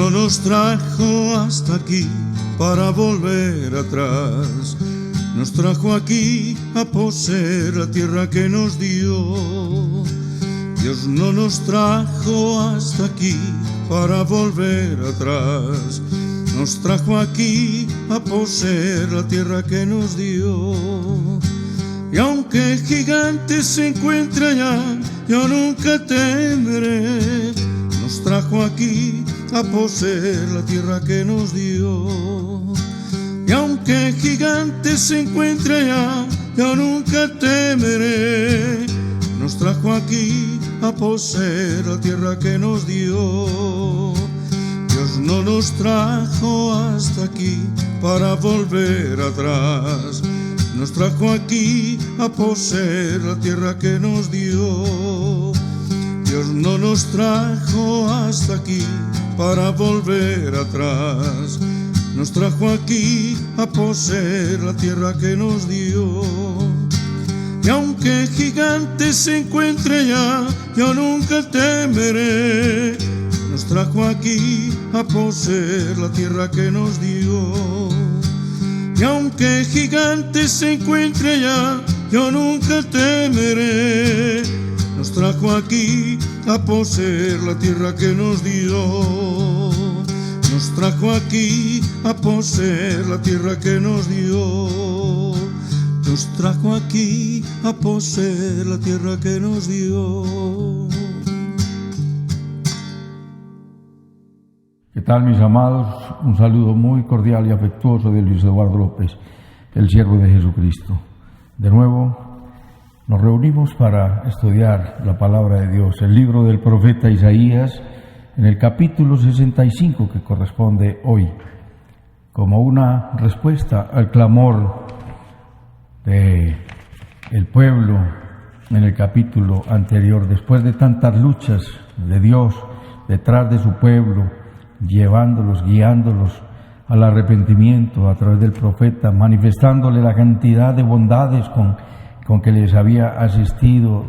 no nos trajo hasta aquí para volver atrás. Nos trajo aquí a poseer la tierra que nos dio. Dios no nos trajo hasta aquí para volver atrás. Nos trajo aquí a poseer la tierra que nos dio. Y aunque el gigante se encuentre allá, yo nunca temeré. Nos trajo aquí a poseer la tierra que nos dio. Y aunque el gigante se encuentre allá, yo nunca temeré. Nos trajo aquí a poseer la tierra que nos dio. Dios no nos trajo hasta aquí para volver atrás. Nos trajo aquí a poseer la tierra que nos dio. Dios no nos trajo hasta aquí para volver atrás. Nos trajo aquí a poseer la tierra que nos dio. Y aunque el gigante se encuentre allá, yo nunca temeré. Nos trajo aquí a poseer la tierra que nos dio. Y aunque el gigante se encuentre allá, yo nunca temeré. Nos trajo aquí a poseer la tierra que nos dio. Nos trajo aquí a poseer la tierra que nos dio. Nos trajo aquí a poseer la tierra que nos dio. ¿Qué tal, mis amados? Un saludo muy cordial y afectuoso de Luis Eduardo López, el siervo de Jesucristo. De nuevo, nos reunimos para estudiar la palabra de Dios, el libro del profeta Isaías, en el capítulo 65, que corresponde hoy, como una respuesta al clamor del pueblo en el capítulo anterior, después de tantas luchas de Dios detrás de su pueblo, llevándolos, guiándolos al arrepentimiento a través del profeta, manifestándole la cantidad de bondades con que les había asistido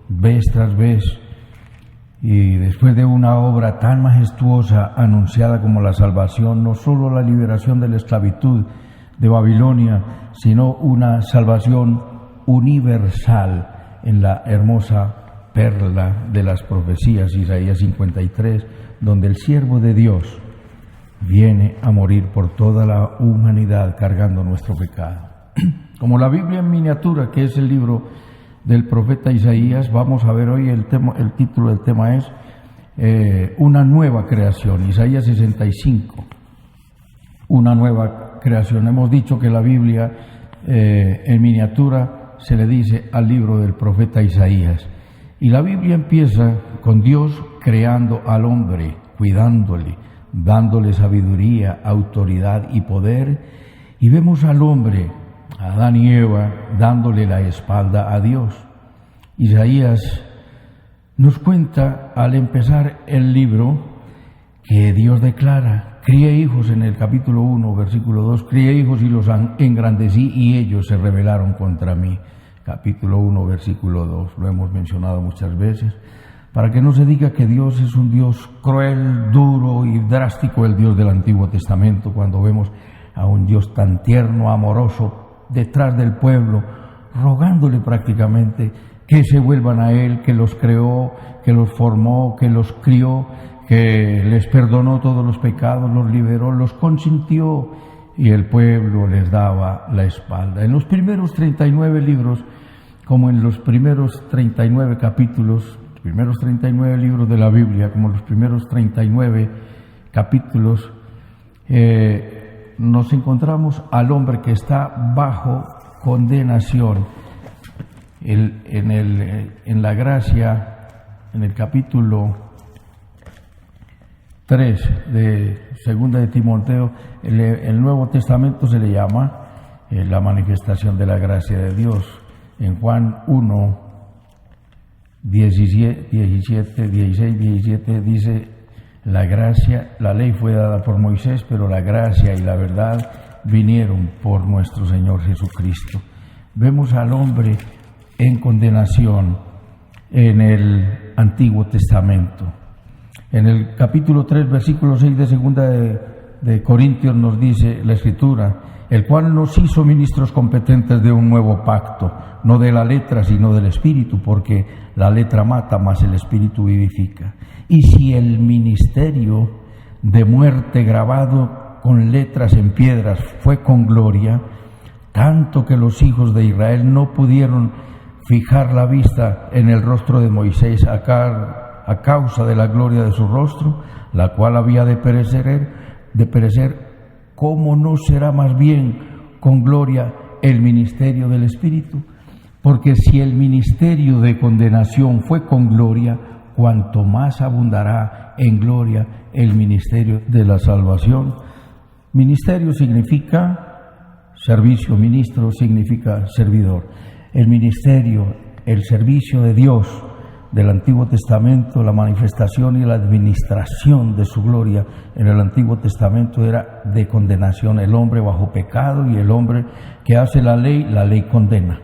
vez tras vez, y después de una obra tan majestuosa anunciada como la salvación, no solo la liberación de la esclavitud de Babilonia, sino una salvación universal en la hermosa perla de las profecías, Isaías 53, donde el siervo de Dios viene a morir por toda la humanidad cargando nuestro pecado. Como la Biblia en miniatura, que es el libro del profeta Isaías, vamos a ver hoy el título del tema es una nueva creación, Isaías 65, una nueva creación. Hemos dicho que la Biblia en miniatura se le dice al libro del profeta Isaías, y la Biblia empieza con Dios creando al hombre, cuidándole, dándole sabiduría, autoridad y poder, y vemos al hombre, a Adán y Eva, dándole la espalda a Dios. Isaías nos cuenta al empezar el libro que Dios declara: crié hijos, en el capítulo 1, versículo 2, crié hijos y los engrandecí y ellos se rebelaron contra mí. Capítulo 1, versículo 2, lo hemos mencionado muchas veces, para que no se diga que Dios es un Dios cruel, duro y drástico, el Dios del Antiguo Testamento, cuando vemos a un Dios tan tierno, amoroso, detrás del pueblo, rogándole prácticamente que se vuelvan a Él, que los creó, que los formó, que los crió, que les perdonó todos los pecados, los liberó, los consintió, y el pueblo les daba la espalda. En los primeros 39 libros, como en los primeros 39 capítulos, los primeros 39 libros de la Biblia, como los primeros 39 capítulos, nos encontramos al hombre que está bajo condenación. En la gracia, en el capítulo 3 de Segunda de Timoteo, el Nuevo Testamento se le llama la manifestación de la gracia de Dios. En Juan 1, 16, 17 dice: la gracia, la ley fue dada por Moisés, pero la gracia y la verdad vinieron por nuestro Señor Jesucristo. Vemos al hombre en condenación en el Antiguo Testamento. En el capítulo 3, versículo 6 de segunda de Corintios nos dice la Escritura: el cual nos hizo ministros competentes de un nuevo pacto, no de la letra, sino del Espíritu, porque la letra mata, mas el Espíritu vivifica. Y si el ministerio de muerte grabado con letras en piedras fue con gloria, tanto que los hijos de Israel no pudieron fijar la vista en el rostro de Moisés a causa de la gloria de su rostro, la cual había de perecer, ¿cómo no será más bien con gloria el ministerio del Espíritu? Porque si el ministerio de condenación fue con gloria, cuanto más abundará en gloria el ministerio de la salvación. Ministerio significa servicio, ministro significa servidor. El ministerio, el servicio de Dios del Antiguo Testamento, la manifestación y la administración de su gloria en el Antiguo Testamento era de condenación. El hombre bajo pecado y el hombre que hace la ley condena.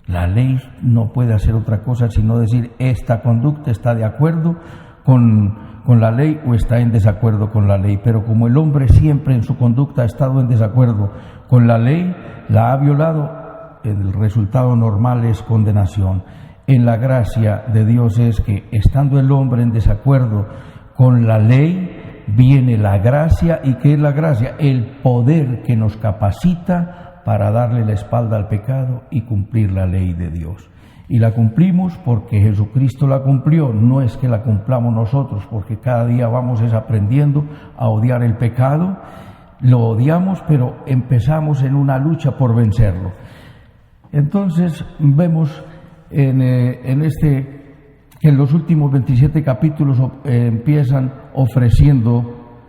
La ley no puede hacer otra cosa sino decir: esta conducta está de acuerdo con la ley o está en desacuerdo con la ley. Pero como el hombre siempre en su conducta ha estado en desacuerdo con la ley, la ha violado, el resultado normal es condenación. En la gracia de Dios es que, estando el hombre en desacuerdo con la ley, viene la gracia. ¿Y qué es la gracia? El poder que nos capacita para darle la espalda al pecado y cumplir la ley de Dios. Y la cumplimos porque Jesucristo la cumplió, no es que la cumplamos nosotros, porque cada día vamos aprendiendo a odiar el pecado. Lo odiamos, pero empezamos en una lucha por vencerlo. Entonces vemos que en los últimos 27 capítulos empiezan ofreciendo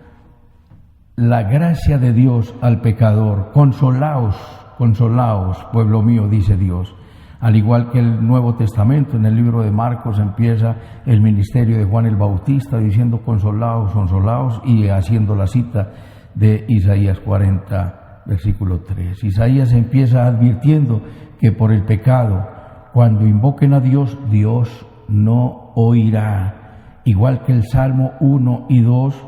la gracia de Dios al pecador. Consolaos, pueblo mío, dice Dios. Al igual que el Nuevo Testamento, en el libro de Marcos empieza el ministerio de Juan el Bautista diciendo: consolaos, consolaos, y haciendo la cita de Isaías 40, versículo 3. Isaías empieza advirtiendo que por el pecado, cuando invoquen a Dios, Dios no oirá. Igual que el Salmo 1 y 2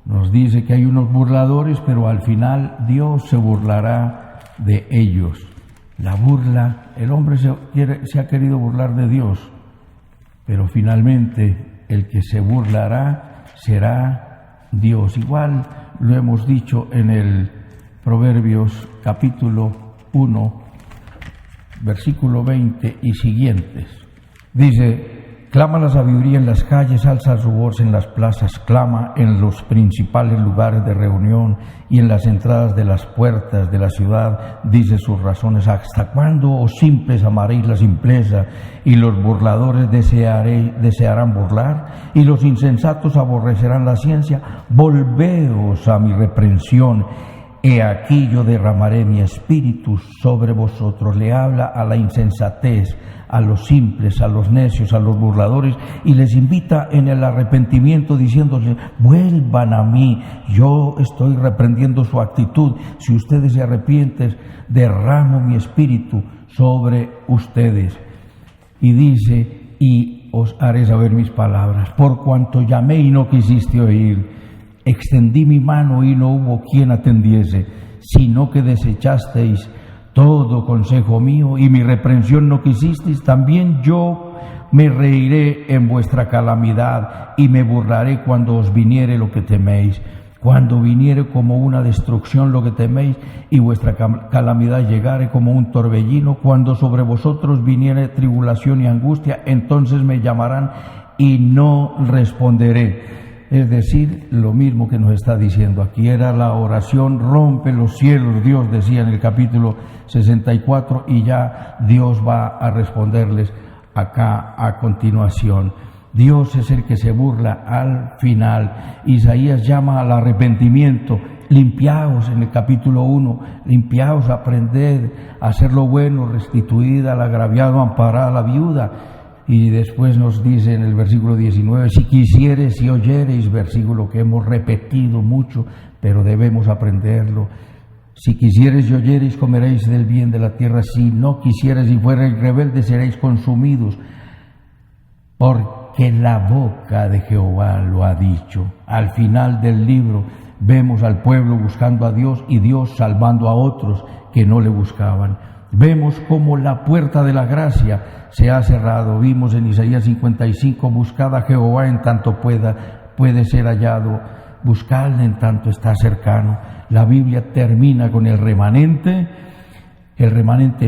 nos dice que hay unos burladores, pero al final Dios se burlará de ellos. La burla, el hombre se ha querido burlar de Dios, pero finalmente el que se burlará será Dios. Igual lo hemos dicho en el Proverbios capítulo 1, versículo 20 y siguientes. Dice: clama la sabiduría en las calles, alza su voz en las plazas, clama en los principales lugares de reunión y en las entradas de las puertas de la ciudad, dice sus razones. ¿Hasta cuándo, oh simples, amaréis la simpleza, y los burladores desearán burlar, y los insensatos aborrecerán la ciencia? Volveos a mi reprensión. He aquí yo derramaré mi espíritu sobre vosotros. Le habla a la insensatez, a los simples, a los necios, a los burladores, y les invita en el arrepentimiento diciéndoles: vuelvan a mí. Yo estoy reprendiendo su actitud. Si ustedes se arrepienten, derramo mi espíritu sobre ustedes. Y dice: y os haré saber mis palabras. Por cuanto llamé y no quisiste oír, extendí mi mano y no hubo quien atendiese, sino que desechasteis todo consejo mío y mi reprensión no quisisteis. También yo me reiré en vuestra calamidad y me burlaré cuando os viniere lo que teméis. Cuando viniere como una destrucción lo que teméis y vuestra calamidad llegare como un torbellino, cuando sobre vosotros viniere tribulación y angustia, entonces me llamarán y no responderé. Es decir, lo mismo que nos está diciendo aquí. Era la oración: rompe los cielos, Dios decía en el capítulo 64, y ya Dios va a responderles acá a continuación. Dios es el que se burla al final. Isaías llama al arrepentimiento. Limpiaos, en el capítulo 1, limpiaos, aprended a hacer lo bueno, restituid al agraviado, amparad a la viuda. Y después nos dice en el versículo 19: si quisiereis y oyereis, versículo que hemos repetido mucho, pero debemos aprenderlo. Si quisiereis y oyereis, comeréis del bien de la tierra. Si no quisiereis y fuereis rebeldes, seréis consumidos. porque la boca de Jehová lo ha dicho. Al final del libro vemos al pueblo buscando a Dios y Dios salvando a otros que no le buscaban. Vemos cómo la puerta de la gracia se ha cerrado. Vimos en Isaías 55, buscad a Jehová en tanto puede ser hallado, buscadle en tanto está cercano. La Biblia termina con el remanente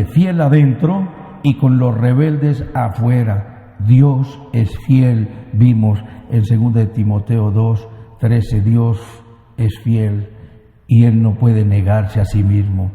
fiel adentro y con los rebeldes afuera. Dios es fiel, vimos en 2 de Timoteo 2:13, Dios es fiel y Él no puede negarse a sí mismo.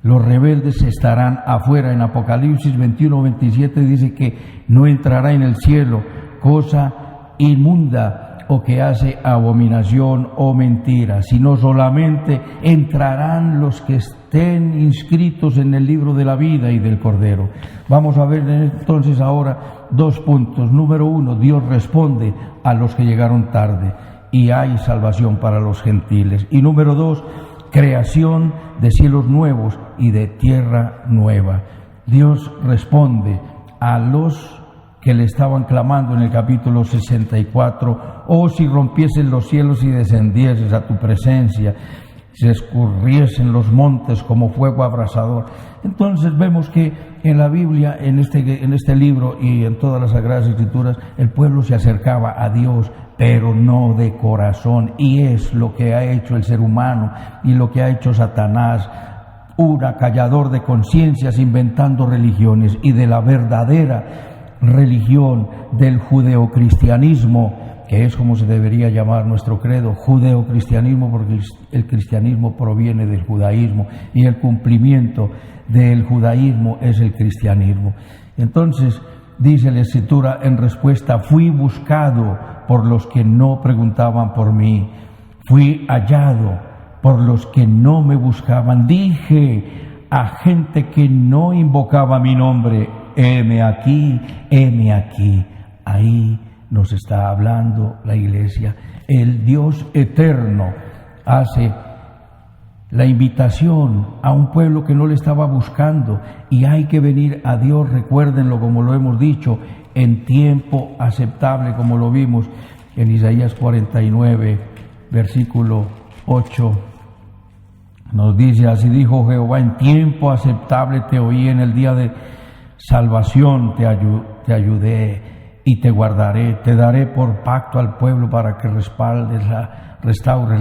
Los rebeldes estarán afuera. En Apocalipsis 21:27 dice que no entrará en el cielo cosa inmunda o que hace abominación o mentira, sino solamente entrarán los que estén inscritos en el libro de la vida y del Cordero. Vamos a ver entonces ahora 2 puntos. Número 1, Dios responde a los que llegaron tarde y hay salvación para los gentiles. Y número 2, creación de cielos nuevos y de tierra nueva. Dios responde a los que le estaban clamando en el capítulo 64, oh si rompiesen los cielos y descendieses a tu presencia, se escurriesen los montes como fuego abrasador. Entonces vemos que en la Biblia, en este libro y en todas las Sagradas Escrituras, el pueblo se acercaba a Dios, pero no de corazón, y es lo que ha hecho el ser humano y lo que ha hecho Satanás, un acallador de conciencias inventando religiones, y de la verdadera religión del judeocristianismo, que es como se debería llamar nuestro credo, judeocristianismo, porque el cristianismo proviene del judaísmo y el cumplimiento del judaísmo es el cristianismo. Entonces dice la Escritura en respuesta: fui buscado por los que no preguntaban por mí, fui hallado por los que no me buscaban. Dije a gente que no invocaba mi nombre: heme aquí, heme aquí. Ahí nos está hablando la Iglesia. El Dios eterno hace la invitación a un pueblo que no le estaba buscando, y hay que venir a Dios, recuérdenlo, como lo hemos dicho, en tiempo aceptable, como lo vimos en Isaías 49, versículo 8. Nos dice: así dijo Jehová, en tiempo aceptable te oí, en el día de salvación te ayudé y te guardaré, te daré por pacto al pueblo para que restaures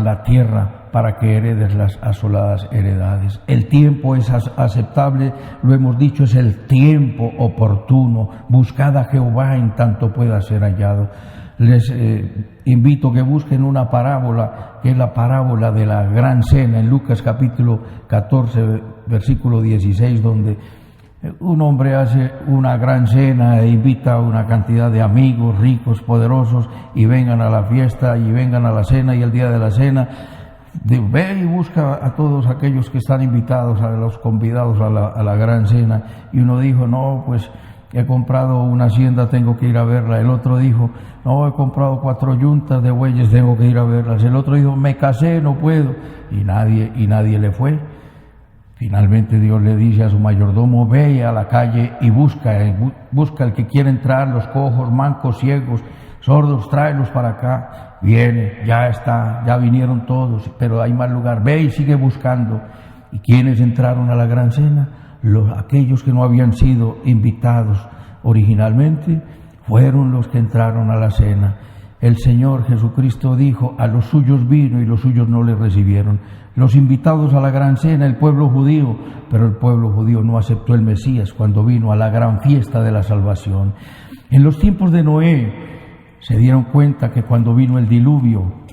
la tierra, para que heredes las asoladas heredades. El tiempo es aceptable, lo hemos dicho, es el tiempo oportuno. Buscad a Jehová en tanto pueda ser hallado. Les invito que busquen una parábola, que es la parábola de la gran cena, en Lucas capítulo 14, versículo 16, donde un hombre hace una gran cena e invita a una cantidad de amigos ricos, poderosos, y vengan a la fiesta y vengan a la cena, y el día de la cena ve y busca a todos aquellos que están invitados, a los convidados a la gran cena. Y uno dijo: no, pues he comprado una hacienda, tengo que ir a verla. El otro dijo: no, he comprado 4 yuntas de bueyes, tengo que ir a verlas. El otro dijo: me casé, no puedo. Y nadie le fue. Finalmente Dios le dice a su mayordomo: ve a la calle y busca el que quiere entrar, los cojos, mancos, ciegos, sordos, tráelos para acá. Viene, ya está, ya vinieron todos, pero hay más lugar. Ve y sigue buscando. ¿Y quiénes entraron a la gran cena? Aquellos que no habían sido invitados originalmente fueron los que entraron a la cena. El Señor Jesucristo dijo: a los suyos vino y los suyos no le recibieron. Los invitados a la gran cena, el pueblo judío, pero el pueblo judío no aceptó el Mesías cuando vino a la gran fiesta de la salvación. En los tiempos de Noé se dieron cuenta que cuando vino el diluvio,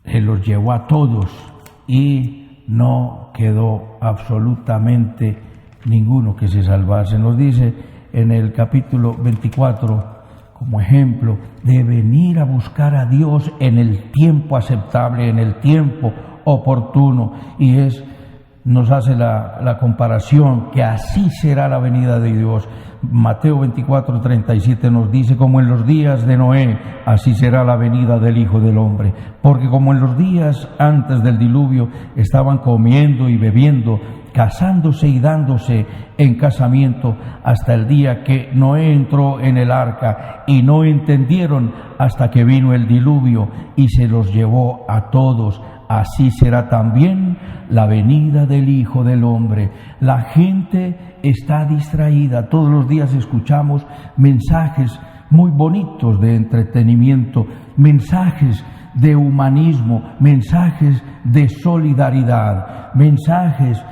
Él los llevó a todos y no quedó absolutamente ninguno que se salvase. Nos dice en el capítulo 24, como ejemplo de venir a buscar a Dios en el tiempo aceptable, en el tiempo oportuno, y nos hace la comparación que así será la venida de Dios. Mateo 24:37 nos dice: como en los días de Noé, así será la venida del Hijo del Hombre. Porque como en los días antes del diluvio estaban comiendo y bebiendo casándose y dándose en casamiento hasta el día que Noé entró en el arca, y no entendieron hasta que vino el diluvio y se los llevó a todos. Así será también la venida del Hijo del Hombre. La gente está distraída. Todos los días escuchamos mensajes muy bonitos de entretenimiento, mensajes de humanismo, mensajes de solidaridad, mensajes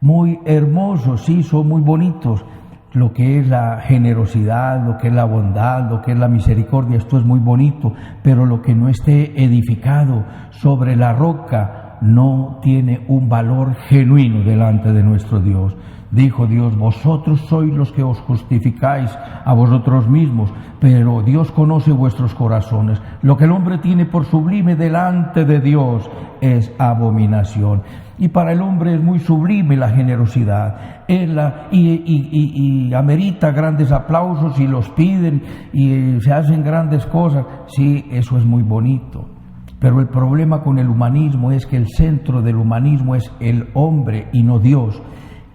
muy hermosos, sí, son muy bonitos. Lo que es la generosidad, lo que es la bondad, lo que es la misericordia, esto es muy bonito, pero lo que no esté edificado sobre la roca no tiene un valor genuino delante de nuestro Dios. Dijo Dios: vosotros sois los que os justificáis a vosotros mismos, pero Dios conoce vuestros corazones. Lo que el hombre tiene por sublime delante de Dios es abominación. Y para el hombre es muy sublime la generosidad, y amerita grandes aplausos y los piden y se hacen grandes cosas. Sí, eso es muy bonito. Pero el problema con el humanismo es que el centro del humanismo es el hombre y no Dios.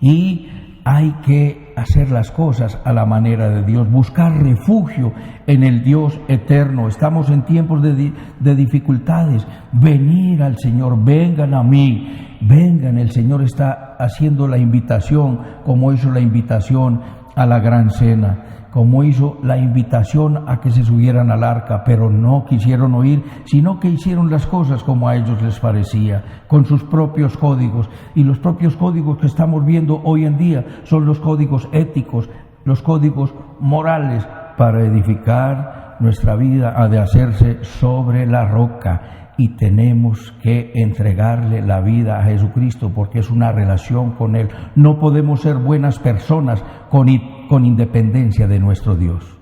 Y hay que hacer las cosas a la manera de Dios, buscar refugio en el Dios eterno. Estamos en tiempos de dificultades. Venir al Señor, vengan a mí, vengan. El Señor está haciendo la invitación, como hizo la invitación a la gran cena, como hizo la invitación a que se subieran al arca, pero no quisieron oír, sino que hicieron las cosas como a ellos les parecía, con sus propios códigos. Y los propios códigos que estamos viendo hoy en día son los códigos éticos, los códigos morales. Para edificar nuestra vida ha de hacerse sobre la roca, y tenemos que entregarle la vida a Jesucristo, porque es una relación con Él. No podemos ser buenas personas con independencia de nuestro Dios,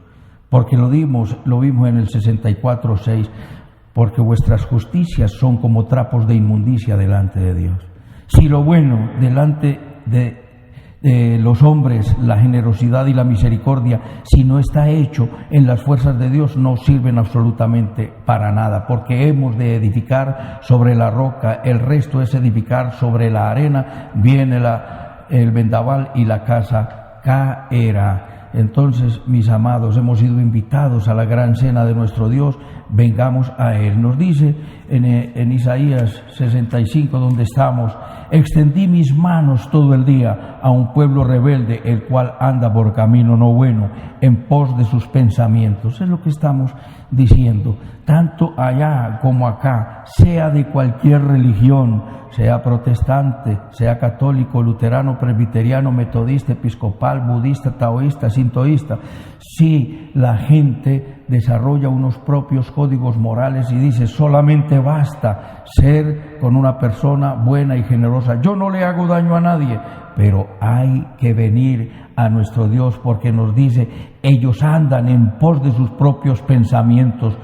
porque lo vimos en el 64:6, porque vuestras justicias son como trapos de inmundicia delante de Dios. Si lo bueno delante de los hombres, la generosidad y la misericordia, si no está hecho en las fuerzas de Dios, no sirven absolutamente para nada, porque hemos de edificar sobre la roca. El resto es edificar sobre la arena. Viene el vendaval y la casa caerá. Entonces, mis amados, hemos sido invitados a la gran cena de nuestro Dios. Vengamos a Él. Nos dice en Isaías 65, donde estamos: extendí mis manos todo el día a un pueblo rebelde, el cual anda por camino no bueno, en pos de sus pensamientos. Es lo que estamos diciendo, tanto allá como acá, sea de cualquier religión, sea protestante, sea católico, luterano, presbiteriano, metodista, episcopal, budista, taoísta, sintoísta. Si la gente desarrolla unos propios códigos morales y dice: solamente basta ser con una persona buena y generosa, yo no le hago daño a nadie, pero hay que venir a nuestro Dios, porque nos dice: ellos andan en pos de sus propios pensamientos,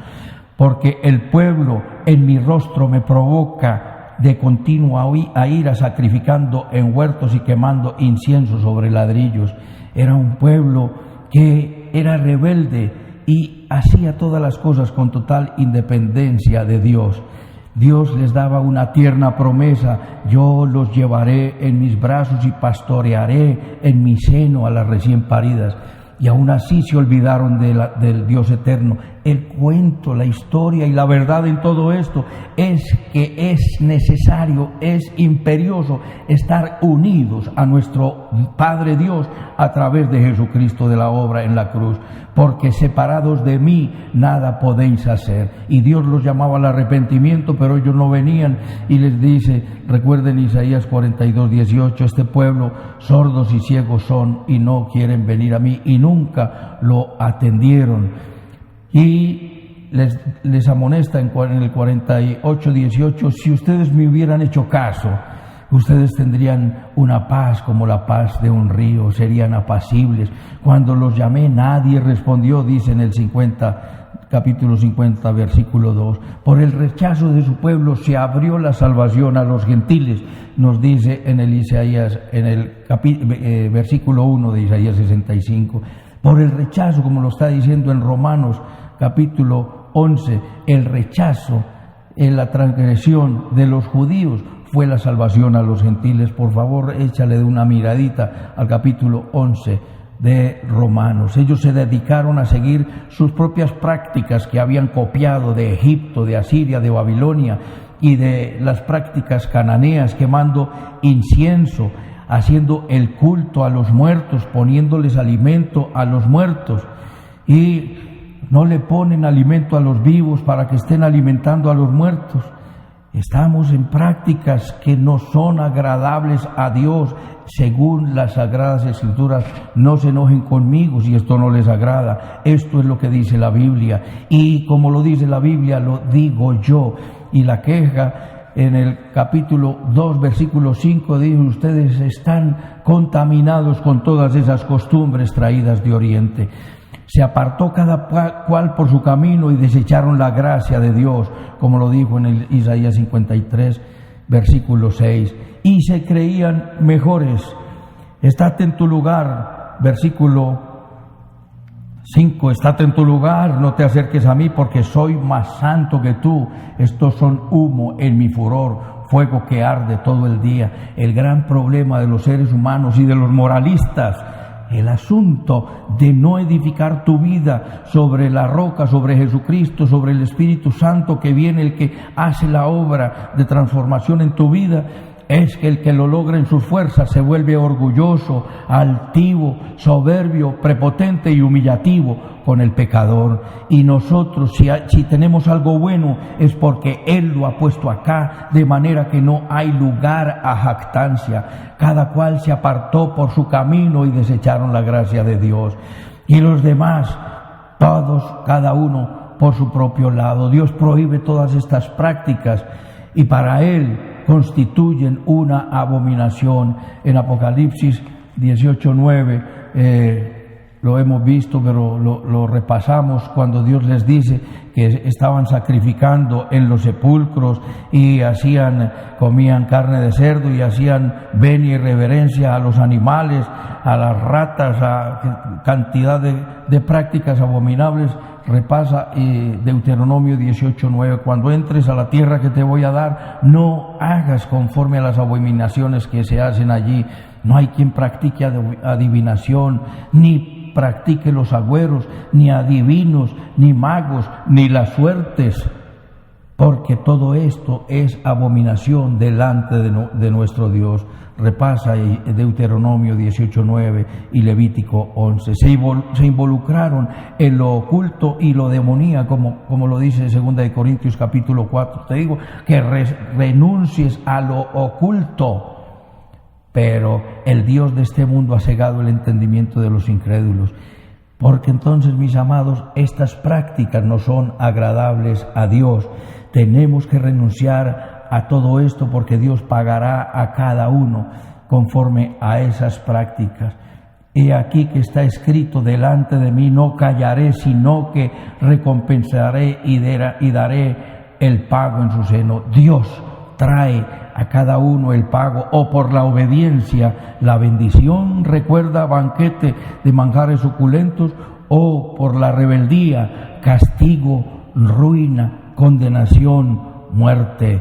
porque el pueblo en mi rostro me provoca de continua a ira, sacrificando en huertos y quemando incienso sobre ladrillos. Era un pueblo que era rebelde y hacía todas las cosas con total independencia de Dios. Dios les daba una tierna promesa: yo los llevaré en mis brazos y pastorearé en mi seno a las recién paridas. Y aún así se olvidaron del Dios eterno. El cuento, la historia y la verdad en todo esto es que es necesario, es imperioso estar unidos a nuestro Padre Dios a través de Jesucristo, de la obra en la cruz, porque separados de mí nada podéis hacer. Y Dios los llamaba al arrepentimiento, pero ellos no venían, y les dice, recuerden Isaías 42:18, este pueblo sordos y ciegos son y no quieren venir a mí, y nunca lo atendieron. Y les amonesta en el 48:18, si ustedes me hubieran hecho caso, ustedes tendrían una paz como la paz de un río, serían apacibles. Cuando los llamé, nadie respondió, dice en el capítulo 50, versículo 2. Por el rechazo de su pueblo se abrió la salvación a los gentiles, nos dice en el Isaías, en el versículo 1 de Isaías 65. Por el rechazo, como lo está diciendo en Romanos capítulo 11, el rechazo en la transgresión de los judíos fue la salvación a los gentiles. Por favor, échale de una miradita al capítulo 11 de Romanos. Ellos se dedicaron a seguir sus propias prácticas que habían copiado de Egipto, de Asiria, de Babilonia y de las prácticas cananeas, quemando incienso, haciendo el culto a los muertos, poniéndoles alimento a los muertos, y no le ponen alimento a los vivos para que estén alimentando a los muertos. Estamos en prácticas que no son agradables a Dios, según las Sagradas Escrituras. No se enojen conmigo si esto no les agrada. Esto es lo que dice la Biblia, y como lo dice la Biblia, lo digo yo. Y la queja en el capítulo 2, versículo 5, dice: ustedes están contaminados con todas esas costumbres traídas de Oriente. Se apartó cada cual por su camino y desecharon la gracia de Dios, como lo dijo en el Isaías 53, versículo 6, y se creían mejores. Estate en tu lugar, versículo 5, estate en tu lugar, no te acerques a mí porque soy más santo que tú. Estos son humo en mi furor, fuego que arde todo el día. El gran problema de los seres humanos y de los moralistas, el asunto de no edificar tu vida sobre la roca, sobre Jesucristo, sobre el Espíritu Santo que viene, el que hace la obra de transformación en tu vida, es que el que lo logra en sus fuerzas se vuelve orgulloso, altivo, soberbio, prepotente y humillativo con el pecador. Y nosotros, si tenemos algo bueno, es porque Él lo ha puesto acá, de manera que no hay lugar a jactancia. Cada cual se apartó por su camino y desecharon la gracia de Dios. Y los demás, todos, cada uno por su propio lado. Dios prohíbe todas estas prácticas y para Él constituyen una abominación. En Apocalipsis 18:9 lo hemos visto, pero lo repasamos cuando Dios les dice que estaban sacrificando en los sepulcros y comían carne de cerdo y hacían venia y reverencia a los animales, a las ratas, a cantidad de prácticas abominables. Repasa Deuteronomio 18:9: cuando entres a la tierra que te voy a dar, no hagas conforme a las abominaciones que se hacen allí. No hay quien practique adivinación, ni practique los agüeros, ni adivinos, ni magos, ni las suertes, porque todo esto es abominación delante de nuestro Dios. Repasa Deuteronomio 18:9 y Levítico 11. Se involucraron en lo oculto y lo demoníaco, como lo dice 2 Corintios capítulo 4. Te digo que renuncies a lo oculto, pero el Dios de este mundo ha cegado el entendimiento de los incrédulos. Porque entonces, mis amados, estas prácticas no son agradables a Dios. Tenemos que renunciar a todo esto porque Dios pagará a cada uno conforme a esas prácticas. He aquí que está escrito: delante de mí no callaré, sino que recompensaré y daré el pago en su seno. Dios trae a cada uno el pago, o por la obediencia la bendición, recuerda, banquete de manjares suculentos, o por la rebeldía, castigo, ruina, condenación, muerte.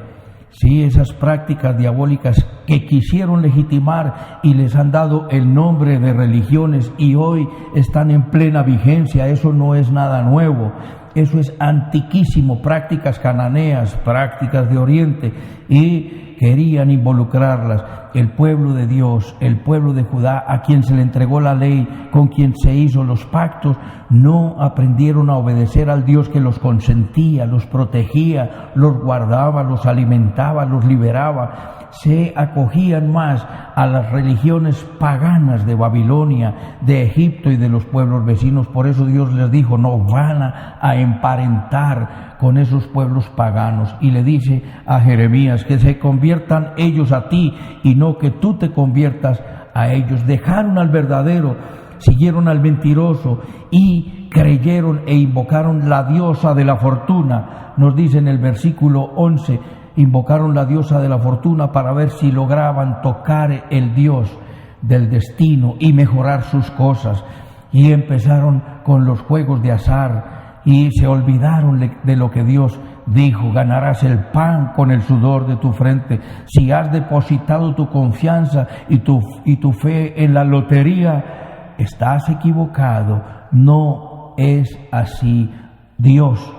Sí, esas prácticas diabólicas que quisieron legitimar y les han dado el nombre de religiones y hoy están en plena vigencia, eso no es nada nuevo. Eso es antiquísimo, prácticas cananeas, prácticas de Oriente, y querían involucrarlas. El pueblo de Dios, el pueblo de Judá, a quien se le entregó la ley, con quien se hizo los pactos, no aprendieron a obedecer al Dios que los consentía, los protegía, los guardaba, los alimentaba, los liberaba. Se acogían más a las religiones paganas de Babilonia, de Egipto y de los pueblos vecinos. Por eso Dios les dijo: no van a emparentar con esos pueblos paganos. Y le dice a Jeremías que se conviertan ellos a ti y no que tú te conviertas a ellos. Dejaron al verdadero, siguieron al mentiroso y creyeron e invocaron la diosa de la fortuna. Nos dice en el versículo 11: invocaron la diosa de la fortuna para ver si lograban tocar el Dios del destino y mejorar sus cosas. Y empezaron con los juegos de azar y se olvidaron de lo que Dios dijo: ganarás el pan con el sudor de tu frente. Si has depositado tu confianza y tu fe en la lotería, estás equivocado. No es así. Dios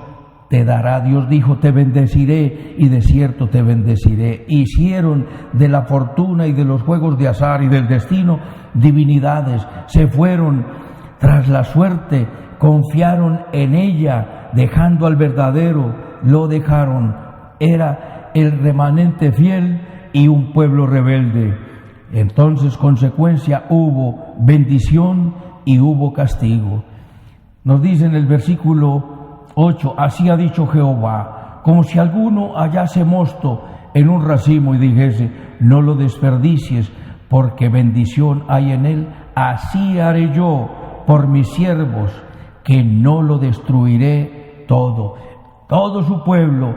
te dará. Dios dijo: te bendeciré, y de cierto te bendeciré. Hicieron de la fortuna y de los juegos de azar y del destino divinidades. Se fueron tras la suerte, confiaron en ella, dejando al verdadero, lo dejaron. Era el remanente fiel y un pueblo rebelde. Entonces, consecuencia, hubo bendición y hubo castigo. Nos dice en el versículo 8: así ha dicho Jehová, como si alguno hallase mosto en un racimo y dijese: no lo desperdicies, porque bendición hay en él. Así haré yo por mis siervos, que no lo destruiré todo. Todo su pueblo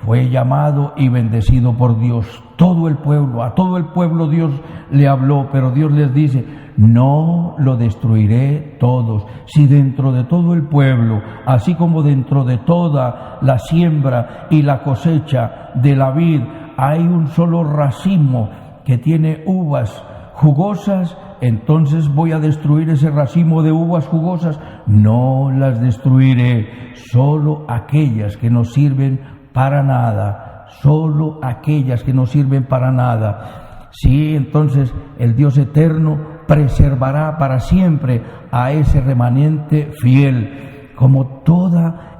fue llamado y bendecido por Dios. Todo el pueblo, a todo el pueblo Dios le habló, pero Dios les dice: no lo destruiré todos. Si dentro de todo el pueblo, así como dentro de toda la siembra y la cosecha de la vid, hay un solo racimo que tiene uvas jugosas, entonces voy a destruir ese racimo de uvas jugosas. No las destruiré, solo aquellas que no sirven para nada, solo aquellas que no sirven para nada. Sí, entonces el Dios eterno preservará para siempre a ese remanente fiel. Como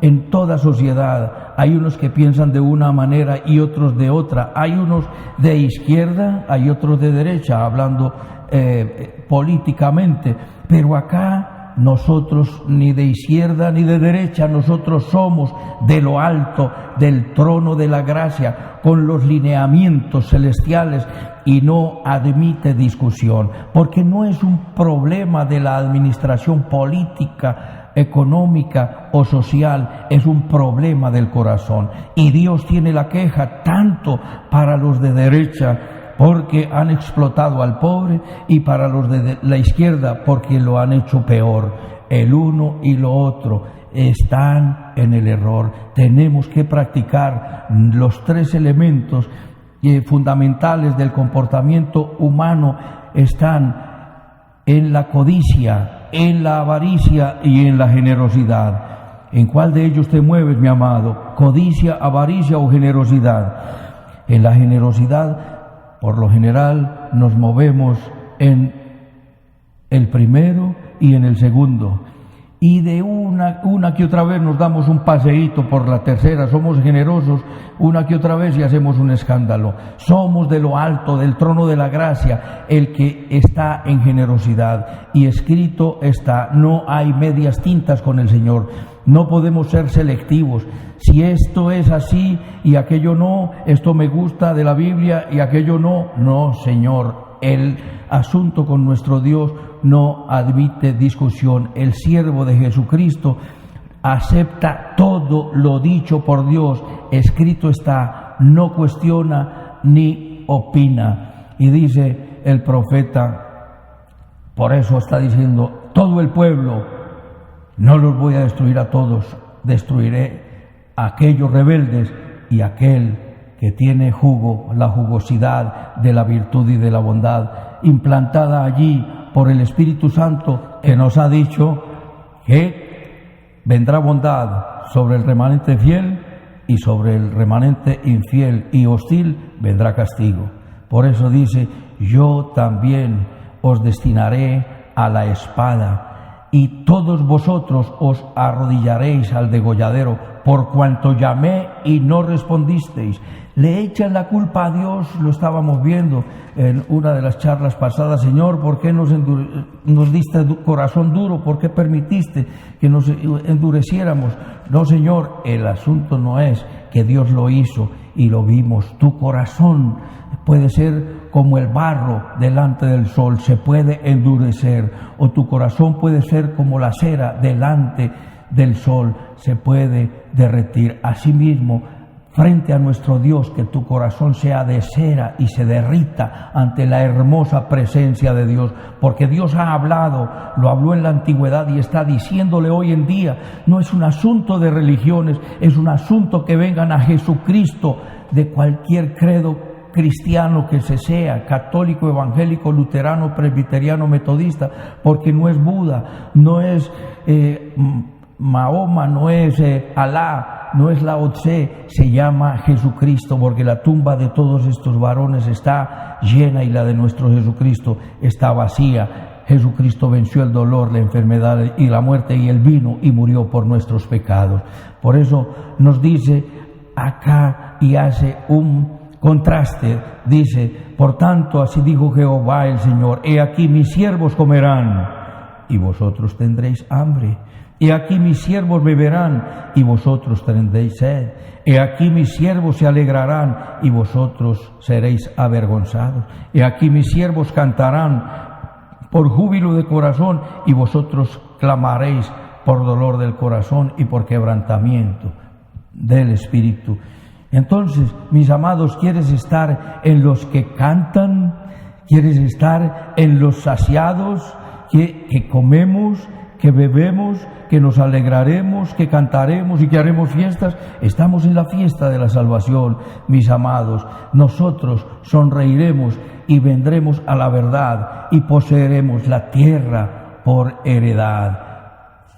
en toda sociedad, hay unos que piensan de una manera y otros de otra. Hay unos de izquierda, hay otros de derecha, hablando políticamente. Pero acá nosotros ni de izquierda ni de derecha, nosotros somos de lo alto, del trono de la gracia, con los lineamientos celestiales, y no admite discusión, porque no es un problema de la administración política, económica o social, es un problema del corazón. Y Dios tiene la queja tanto para los de derecha, porque han explotado al pobre, y para los de la izquierda, porque lo han hecho peor. El uno y lo otro están en el error. Tenemos que practicar los tres elementos fundamentales del comportamiento humano. Están en la codicia, en la avaricia y en la generosidad. ¿En cuál de ellos te mueves, mi amado? ¿Codicia, avaricia o generosidad? En la generosidad, por lo general, nos movemos en el primero y en el segundo. Y de una que otra vez nos damos un paseíto por la tercera. Somos generosos una que otra vez y hacemos un escándalo. Somos de lo alto, del trono de la gracia, el que está en generosidad. Y escrito está: no hay medias tintas con el Señor. No podemos ser selectivos. Si esto es así y aquello no, esto me gusta de la Biblia y aquello no. No, Señor. El asunto con nuestro Dios no admite discusión. El siervo de Jesucristo acepta todo lo dicho por Dios. Escrito está, no cuestiona ni opina. Y dice el profeta, por eso está diciendo: todo el pueblo, no los voy a destruir a todos, destruiré a aquellos rebeldes y aquel que tiene jugo, la jugosidad de la virtud y de la bondad, implantada allí por el Espíritu Santo, que nos ha dicho que vendrá bondad sobre el remanente fiel, y sobre el remanente infiel y hostil vendrá castigo. Por eso dice: yo también os destinaré a la espada, y todos vosotros os arrodillaréis al degolladero, por cuanto llamé y no respondisteis. Le echan la culpa a Dios, lo estábamos viendo en una de las charlas pasadas. Señor, ¿por qué nos diste corazón duro? ¿Por qué permitiste que nos endureciéramos? No, Señor, el asunto no es que Dios lo hizo y lo vimos. Tu corazón puede ser como el barro delante del sol, se puede endurecer, o tu corazón puede ser como la cera delante del sol, se puede derretir. Asimismo, frente a nuestro Dios, que tu corazón sea de cera y se derrita ante la hermosa presencia de Dios, porque Dios ha hablado, lo habló en la antigüedad y está diciéndole hoy en día. No es un asunto de religiones, es un asunto que vengan a Jesucristo, de cualquier credo cristiano que se sea, católico, evangélico, luterano, presbiteriano, metodista, porque no es Buda, no es Mahoma, no es Alá, no es Lao Tse, se llama Jesucristo, porque la tumba de todos estos varones está llena y la de nuestro Jesucristo está vacía. Jesucristo venció el dolor, la enfermedad y la muerte, y Él vino y murió por nuestros pecados. Por eso nos dice acá y hace un contraste, dice: por tanto, así dijo Jehová el Señor, he aquí mis siervos comerán y vosotros tendréis hambre. He aquí mis siervos beberán y vosotros tendréis sed. He aquí mis siervos se alegrarán y vosotros seréis avergonzados. He aquí mis siervos cantarán por júbilo de corazón y vosotros clamaréis por dolor del corazón y por quebrantamiento del espíritu. Entonces, mis amados, ¿quieres estar en los que cantan? ¿Quieres estar en los saciados, que comemos, que bebemos, que nos alegraremos, que cantaremos y que haremos fiestas? Estamos en la fiesta de la salvación, mis amados. Nosotros sonreiremos y vendremos a la verdad y poseeremos la tierra por heredad.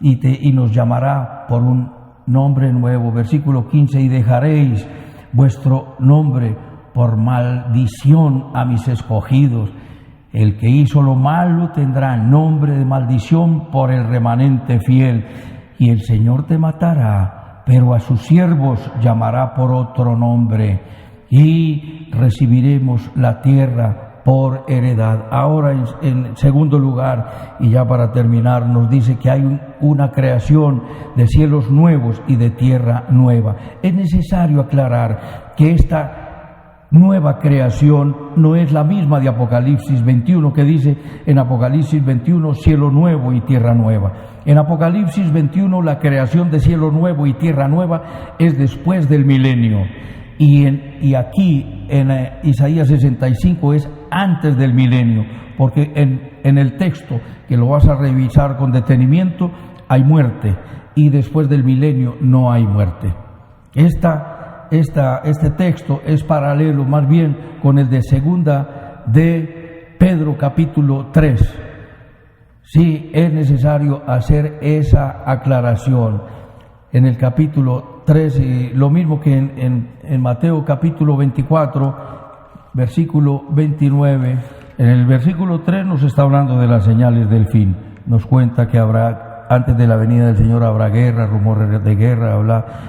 Y nos llamará por un nombre nuevo. Versículo 15: y dejaréis vuestro nombre por maldición a mis escogidos. El que hizo lo malo tendrá nombre de maldición por el remanente fiel. Y el Señor te matará, pero a sus siervos llamará por otro nombre. Y recibiremos la tierra por heredad. Ahora, en segundo lugar, y ya para terminar, nos dice que hay una creación de cielos nuevos y de tierra nueva. Es necesario aclarar que esta nueva creación no es la misma de Apocalipsis 21, que dice en Apocalipsis 21 cielo nuevo y tierra nueva. En Apocalipsis 21 la creación de cielo nuevo y tierra nueva es después del milenio, y aquí en Isaías 65 es antes del milenio, porque en el texto, que lo vas a revisar con detenimiento, hay muerte, y después del milenio no hay muerte. Este texto es paralelo más bien con el de segunda de Pedro capítulo 3. Sí, es necesario hacer esa aclaración. En el capítulo 3, y lo mismo que en Mateo capítulo 24, versículo 29, en el versículo 3 nos está hablando de las señales del fin. Nos cuenta que antes de la venida del Señor habrá guerra, rumores de guerra,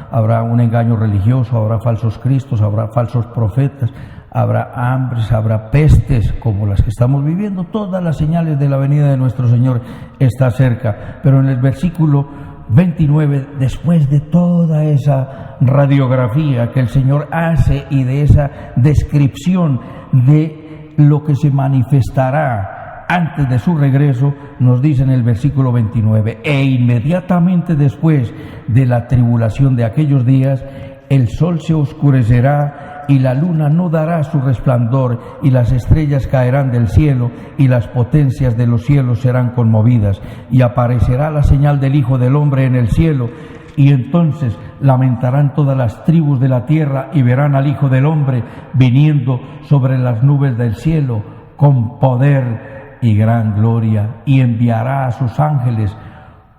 habrá un engaño religioso, habrá falsos cristos, habrá falsos profetas, habrá hambres, habrá pestes como las que estamos viviendo. Todas las señales de la venida de nuestro Señor está cerca. Pero en el versículo 29, después de toda esa radiografía que el Señor hace y de esa descripción de lo que se manifestará antes de su regreso, nos dice en el versículo 29: e inmediatamente después de la tribulación de aquellos días, el sol se oscurecerá y la luna no dará su resplandor, y las estrellas caerán del cielo, y las potencias de los cielos serán conmovidas, y aparecerá la señal del Hijo del Hombre en el cielo, y entonces lamentarán todas las tribus de la tierra, y verán al Hijo del Hombre viniendo sobre las nubes del cielo con poder y gran gloria, y enviará a sus ángeles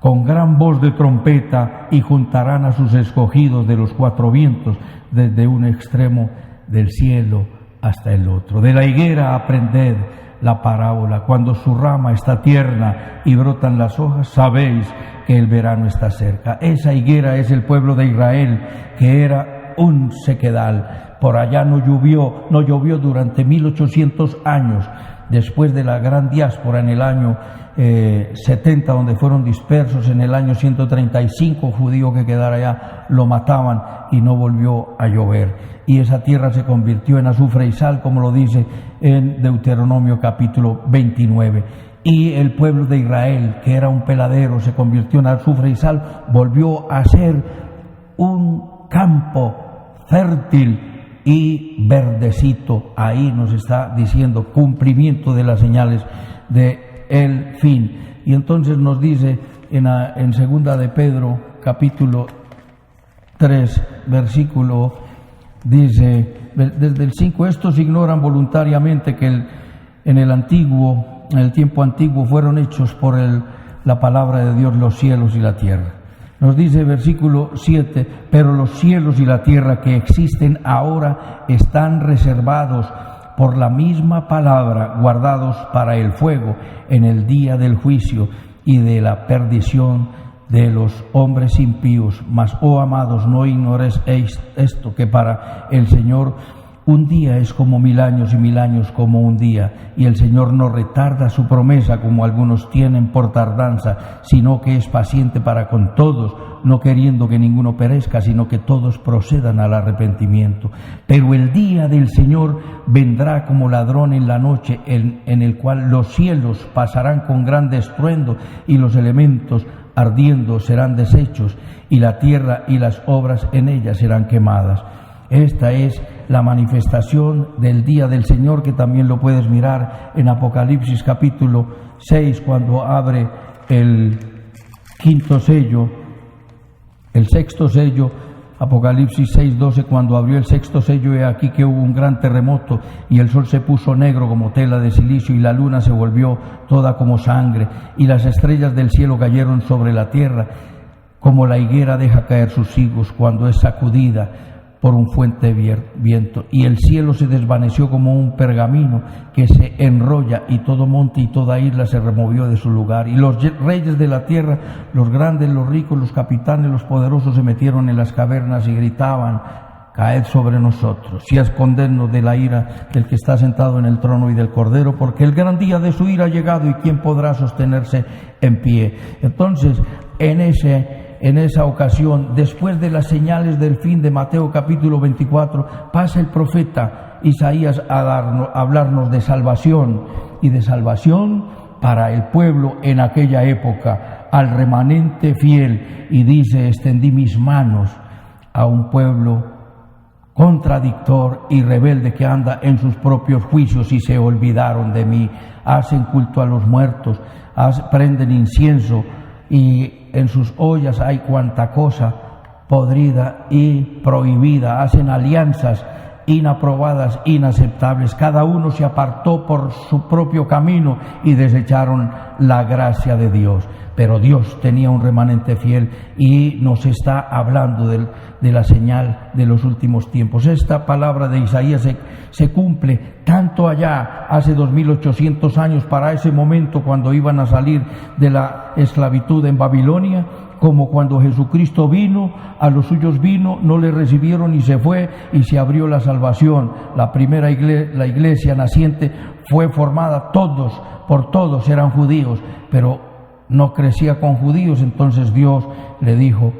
con gran voz de trompeta, y juntarán a sus escogidos de los cuatro vientos, desde un extremo del cielo hasta el otro. De la higuera aprended la parábola: cuando su rama está tierna y brotan las hojas, sabéis que el verano está cerca. Esa higuera es el pueblo de Israel, que era un sequedal. Por allá no llovió durante 1800 años. Después de la gran diáspora en el año 70, donde fueron dispersos, en el año 135, judío que quedara allá lo mataban y no volvió a llover. Y esa tierra se convirtió en azufre y sal, como lo dice en Deuteronomio capítulo 29. Y el pueblo de Israel, que era un peladero, se convirtió en azufre y sal, volvió a ser un campo fértil y verdecito. Ahí nos está diciendo cumplimiento de las señales del fin. Y entonces nos dice en segunda de Pedro, capítulo 3, versículo, dice desde el 5: estos ignoran voluntariamente que en el tiempo antiguo fueron hechos por la palabra de Dios los cielos y la tierra. Nos dice versículo 7: pero los cielos y la tierra que existen ahora están reservados por la misma palabra, guardados para el fuego en el día del juicio y de la perdición de los hombres impíos. Mas, oh amados, no ignoréis esto, que para el Señor un día es como 1000 años y 1000 años como un día. Y el Señor no retarda su promesa, como algunos tienen por tardanza, sino que es paciente para con todos, no queriendo que ninguno perezca, sino que todos procedan al arrepentimiento. Pero el día del Señor vendrá como ladrón en la noche, en el cual los cielos pasarán con gran estruendo y los elementos ardiendo serán deshechos, y la tierra y las obras en ella serán quemadas. Esta es la manifestación del día del Señor, que también lo puedes mirar en Apocalipsis capítulo 6, cuando abre el quinto sello, el sexto sello. Apocalipsis 6:12: cuando abrió el sexto sello, he aquí que hubo un gran terremoto, y el sol se puso negro como tela de silicio, y la luna se volvió toda como sangre, y las estrellas del cielo cayeron sobre la tierra, como la higuera deja caer sus higos cuando es sacudida por un fuerte viento. Y el cielo se desvaneció como un pergamino que se enrolla, y todo monte y toda isla se removió de su lugar. Y los reyes de la tierra, los grandes, los ricos, los capitanes, los poderosos, se metieron en las cavernas y gritaban: caed sobre nosotros y a escondernos de la ira del que está sentado en el trono y del Cordero, porque el gran día de su ira ha llegado, y quién podrá sostenerse en pie. Entonces, en esa ocasión, después de las señales del fin de Mateo capítulo 24, pasa el profeta Isaías a hablarnos de salvación, y de salvación para el pueblo en aquella época, al remanente fiel, y dice: extendí mis manos a un pueblo contradictor y rebelde que anda en sus propios juicios, y se olvidaron de mí. Hacen culto a los muertos, prenden incienso, y en sus ollas hay cuanta cosa podrida y prohibida. Hacen alianzas inaprobadas, inaceptables. Cada uno se apartó por su propio camino y desecharon la gracia de Dios. Pero Dios tenía un remanente fiel, y nos está hablando de la señal de los últimos tiempos. Esta palabra de Isaías se cumple tanto allá, hace 2800 años, para ese momento cuando iban a salir de la esclavitud en Babilonia, como cuando Jesucristo vino, a los suyos vino, no le recibieron y se fue, y se abrió la salvación. La primera la iglesia naciente fue formada, por todos eran judíos, pero no crecía con judíos. Entonces Dios le dijo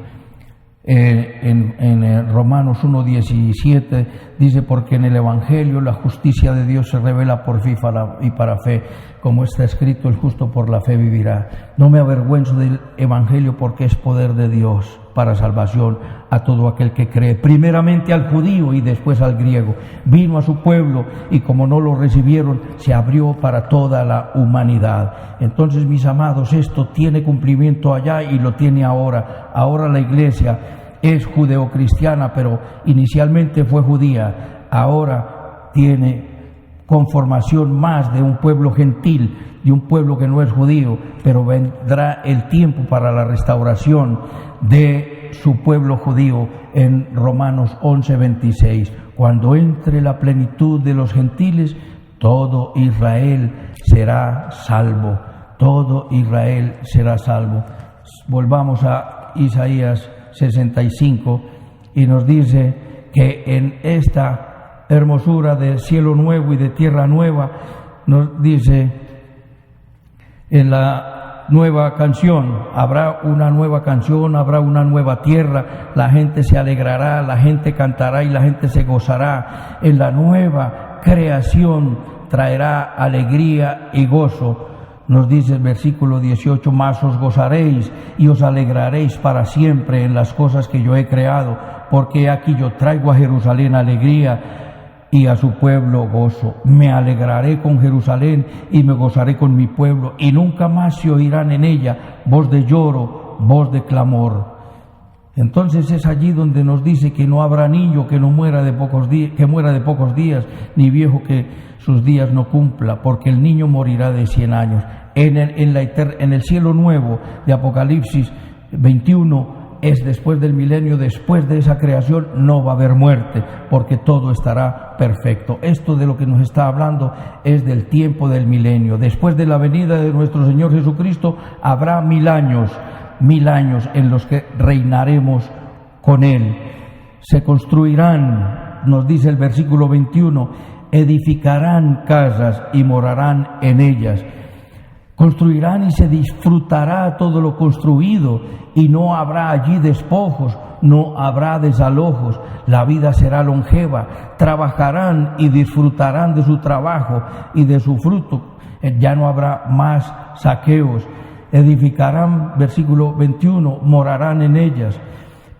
en Romanos 1:17, dice: porque en el Evangelio la justicia de Dios se revela por fe y para fe, como está escrito: el justo por la fe vivirá. No me avergüenzo del Evangelio, porque es poder de Dios para salvación a todo aquel que cree, primeramente al judío y después al griego. Vino a su pueblo, y como no lo recibieron, se abrió para toda la humanidad. Entonces, mis amados, esto tiene cumplimiento allá y lo tiene ahora. Ahora la iglesia es judeocristiana, pero inicialmente fue judía. Ahora tiene conformación más de un pueblo gentil, de un pueblo que no es judío, pero vendrá el tiempo para la restauración de su pueblo judío en Romanos 11:26. Cuando entre la plenitud de los gentiles, todo Israel será salvo. Todo Israel será salvo. Volvamos a Isaías 65, y nos dice que en esta hermosura de cielo nuevo y de tierra nueva, nos dice en la nueva canción: habrá una nueva canción, habrá una nueva tierra, la gente se alegrará, la gente cantará y la gente se gozará. En la nueva creación traerá alegría y gozo. Nos dice el versículo 18: mas os gozaréis y os alegraréis para siempre en las cosas que yo he creado, porque aquí yo traigo a Jerusalén alegría y a su pueblo gozo. Me alegraré con Jerusalén y me gozaré con mi pueblo, y nunca más se oirán en ella voz de lloro, voz de clamor. Entonces es allí donde nos dice que no habrá niño que muera de pocos días, ni viejo que sus días no cumpla, porque el niño morirá de 100 años. En el cielo nuevo de Apocalipsis 21, es después del milenio, después de esa creación, no va a haber muerte, porque todo estará perfecto. Esto de lo que nos está hablando es del tiempo del milenio. Después de la venida de nuestro Señor Jesucristo, habrá 1000 años en los que reinaremos con Él. Se construirán, nos dice el versículo 21, edificarán casas y morarán en ellas. Construirán y se disfrutará todo lo construido, y no habrá allí despojos, no habrá desalojos. La vida será longeva, trabajarán y disfrutarán de su trabajo y de su fruto. Ya no habrá más saqueos. Edificarán, versículo 21, morarán en ellas,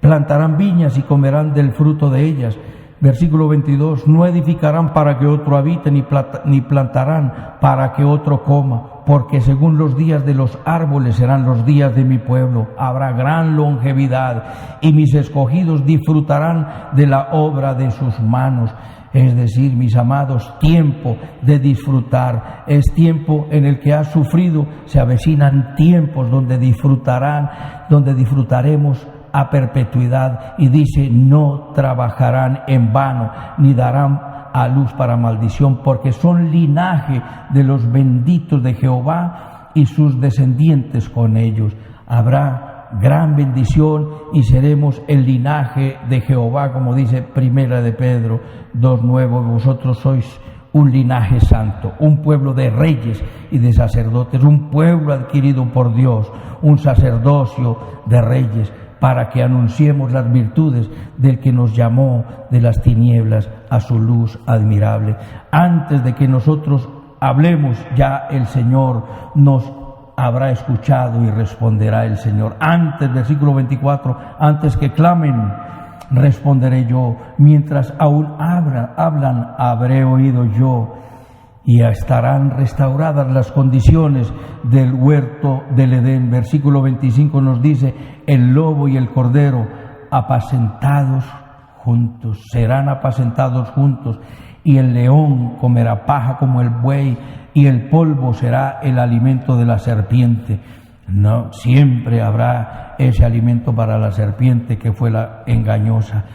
plantarán viñas y comerán del fruto de ellas. Versículo 22, no edificarán para que otro habite, ni plantarán para que otro coma, porque según los días de los árboles serán los días de mi pueblo. Habrá gran longevidad, y mis escogidos disfrutarán de la obra de sus manos. Es decir, mis amados, tiempo de disfrutar. Es tiempo en el que has sufrido, se avecinan tiempos donde disfrutaremos a perpetuidad. Y dice, no trabajarán en vano, ni darán a luz para maldición, porque son linaje de los benditos de Jehová, y sus descendientes con ellos. Habrá gran bendición y seremos el linaje de Jehová, como dice Primera de Pedro 2:9. Vosotros sois un linaje santo, un pueblo de reyes y de sacerdotes, un pueblo adquirido por Dios, un sacerdocio de reyes, para que anunciemos las virtudes del que nos llamó de las tinieblas a su luz admirable. Antes de que nosotros hablemos, ya el Señor nos habrá escuchado y responderá el Señor. Antes, versículo 24, antes que clamen, responderé yo. Mientras aún hablan, habré oído yo. Y estarán restauradas las condiciones del huerto del Edén. Versículo 25 nos dice, el lobo y el cordero apacentados juntos, serán apacentados juntos, y el león comerá paja como el buey, y el polvo será el alimento de la serpiente. No, siempre habrá ese alimento para la serpiente, que fue la engañosa.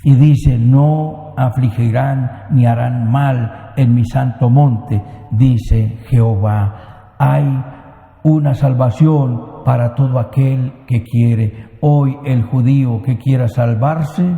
Y dice, no afligirán ni harán mal en mi santo monte, dice Jehová. Hay una salvación para todo aquel que quiere. Hoy el judío que quiera salvarse,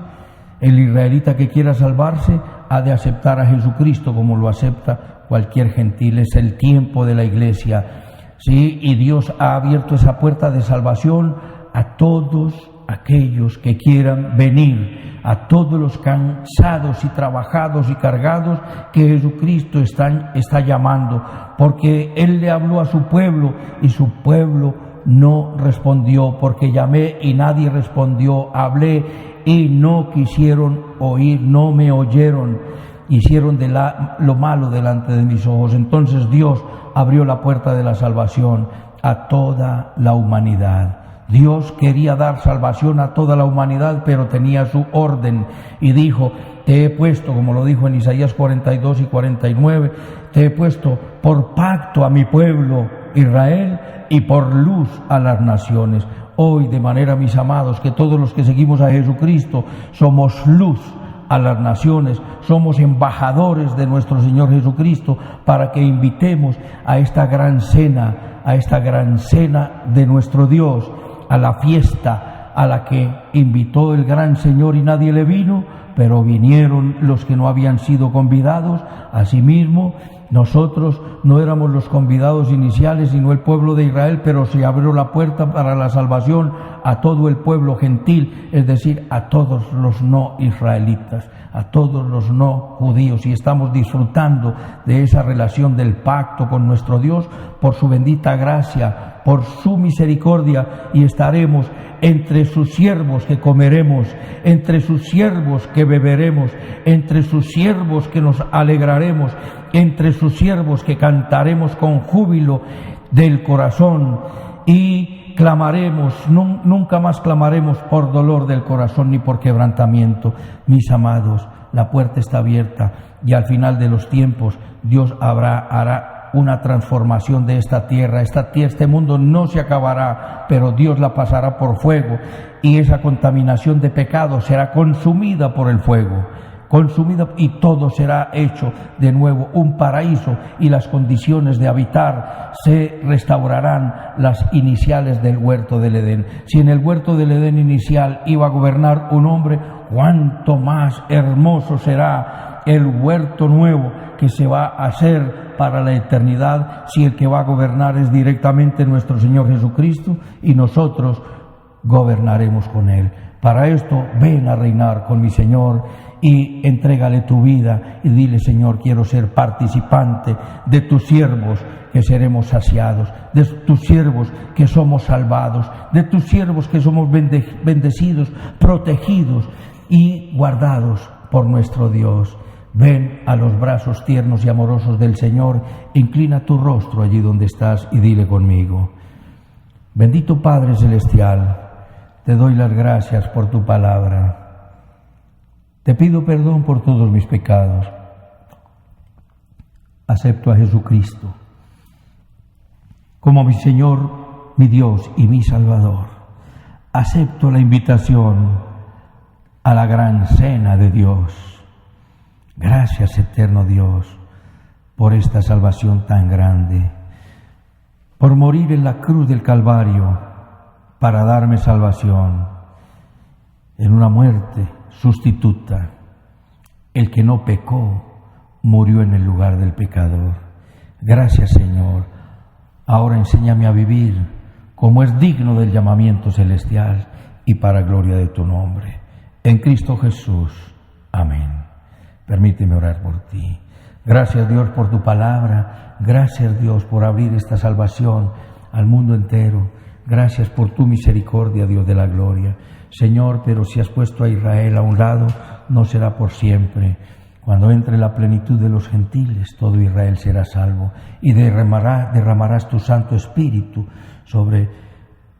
el israelita que quiera salvarse, ha de aceptar a Jesucristo como lo acepta cualquier gentil. Es el tiempo de la iglesia, ¿sí? Y Dios ha abierto esa puerta de salvación a todos aquellos que quieran venir, a todos los cansados y trabajados y cargados, que Jesucristo está llamando, porque Él le habló a su pueblo y su pueblo no respondió, porque llamé y nadie respondió, hablé y no quisieron oír, no me oyeron, hicieron lo malo delante de mis ojos. Entonces Dios abrió la puerta de la salvación a toda la humanidad. Dios quería dar salvación a toda la humanidad, pero tenía su orden y dijo, te he puesto, como lo dijo en Isaías 42 y 49, te he puesto por pacto a mi pueblo Israel y por luz a las naciones. Hoy, de manera, mis amados, que todos los que seguimos a Jesucristo somos luz a las naciones, somos embajadores de nuestro Señor Jesucristo, para que invitemos a esta gran cena de nuestro Dios, a la fiesta a la que invitó el gran Señor y nadie le vino, pero vinieron los que no habían sido convidados. Asimismo, nosotros no éramos los convidados iniciales, sino el pueblo de Israel, pero se abrió la puerta para la salvación a todo el pueblo gentil, es decir, a todos los no israelitas, a todos los no judíos, y estamos disfrutando de esa relación del pacto con nuestro Dios por su bendita gracia, por su misericordia, y estaremos entre sus siervos que comeremos, entre sus siervos que beberemos, entre sus siervos que nos alegraremos, entre sus siervos que cantaremos con júbilo del corazón, y clamaremos, nunca más clamaremos por dolor del corazón ni por quebrantamiento. Mis amados, la puerta está abierta, y al final de los tiempos Dios hará una transformación de esta tierra. Este mundo no se acabará, pero Dios la pasará por fuego, y esa contaminación de pecado será consumida por el fuego, y todo será hecho de nuevo un paraíso, y las condiciones de habitar se restaurarán, las iniciales del huerto del Edén. Si en el huerto del Edén inicial iba a gobernar un hombre, cuánto más hermoso será el huerto nuevo que se va a hacer para la eternidad, si el que va a gobernar es directamente nuestro Señor Jesucristo, y nosotros gobernaremos con Él. Para esto, ven a reinar con mi Señor y entrégale tu vida y dile: Señor, quiero ser participante de tus siervos que seremos saciados, de tus siervos que somos salvados, de tus siervos que somos bendecidos, protegidos y guardados por nuestro Dios. Ven a los brazos tiernos y amorosos del Señor, inclina tu rostro allí donde estás y dile conmigo: bendito Padre Celestial, te doy las gracias por tu palabra. Te pido perdón por todos mis pecados. Acepto a Jesucristo como mi Señor, mi Dios y mi Salvador. Acepto la invitación a la gran cena de Dios. Gracias, eterno Dios, por esta salvación tan grande, por morir en la cruz del Calvario para darme salvación en una muerte sustituta. El que no pecó murió en el lugar del pecador. Gracias, Señor. Ahora enséñame a vivir como es digno del llamamiento celestial y para gloria de tu nombre. En Cristo Jesús. Amén. Permíteme orar por ti. Gracias, Dios, por tu palabra. Gracias, Dios, por abrir esta salvación al mundo entero. Gracias por tu misericordia, Dios de la gloria. Señor, pero si has puesto a Israel a un lado, no será por siempre. Cuando entre la plenitud de los gentiles, todo Israel será salvo, y derramarás tu Santo Espíritu sobre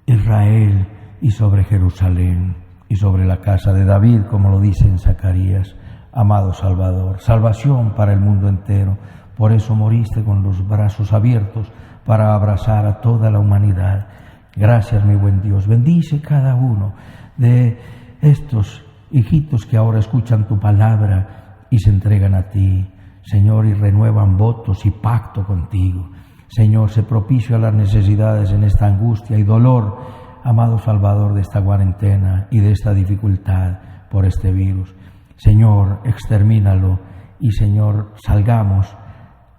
Israel y sobre Jerusalén y sobre la casa de David, como lo dice en Zacarías. Amado Salvador, salvación para el mundo entero. Por eso moriste con los brazos abiertos para abrazar a toda la humanidad. Gracias, mi buen Dios. Bendice cada uno de estos hijitos que ahora escuchan tu palabra y se entregan a ti, Señor, y renuevan votos y pacto contigo. Señor, sé propicio a las necesidades en esta angustia y dolor, amado Salvador, de esta cuarentena y de esta dificultad por este virus. Señor, extermínalo, y Señor, salgamos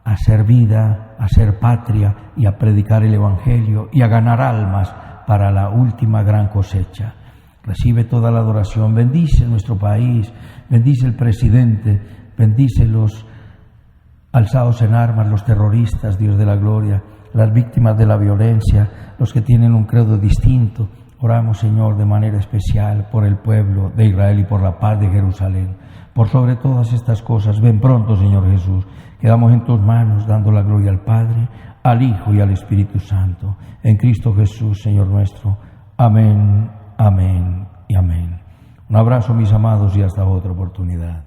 a hacer vida, a ser patria y a predicar el Evangelio y a ganar almas para la última gran cosecha. Recibe toda la adoración. Bendice nuestro país, bendice el presidente, bendice los alzados en armas, los terroristas, Dios de la gloria, las víctimas de la violencia, los que tienen un credo distinto. Oramos, Señor, de manera especial por el pueblo de Israel y por la paz de Jerusalén. Por sobre todas estas cosas, ven pronto, Señor Jesús. Quedamos en tus manos, dando la gloria al Padre, al Hijo y al Espíritu Santo. En Cristo Jesús, Señor nuestro. Amén, amén y amén. Un abrazo, mis amados, y hasta otra oportunidad.